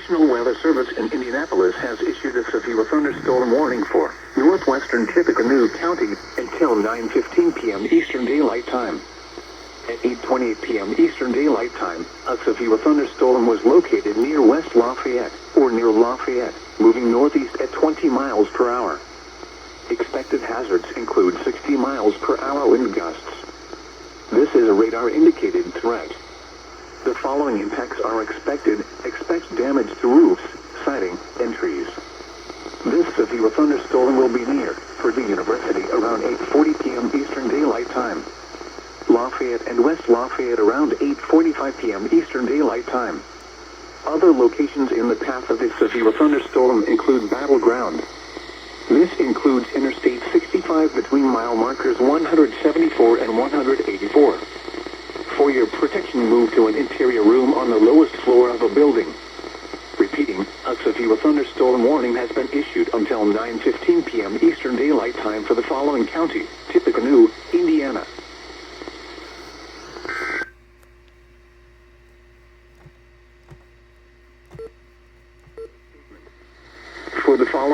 National Weather Service in Indianapolis has issued a severe thunderstorm warning for northwestern Tippecanoe County until 9:15 p.m. Eastern Daylight Time. At 8:28 p.m. Eastern Daylight Time, a severe thunderstorm was located near West Lafayette, or near Lafayette, moving northeast at 20 miles per hour. Expected hazards include 60 miles per hour wind gusts. This is a radar-indicated threat. The following impacts are expected. Expect damage to roofs, siding, and trees. This severe thunderstorm will be near Purdue University around 8:40 p.m. Eastern Daylight Time. Lafayette and West Lafayette around 8:45 p.m. Eastern Daylight Time. Other locations in the path of this severe thunderstorm include Battleground. This includes Interstate 65 between mile markers 174 and 184. For your protection, move to an interior room on the lowest floor of a building. Repeating, a severe thunderstorm warning has been issued until 9:15 p.m. Eastern Daylight Time for the following county: Tippecanoe, Indiana. For the following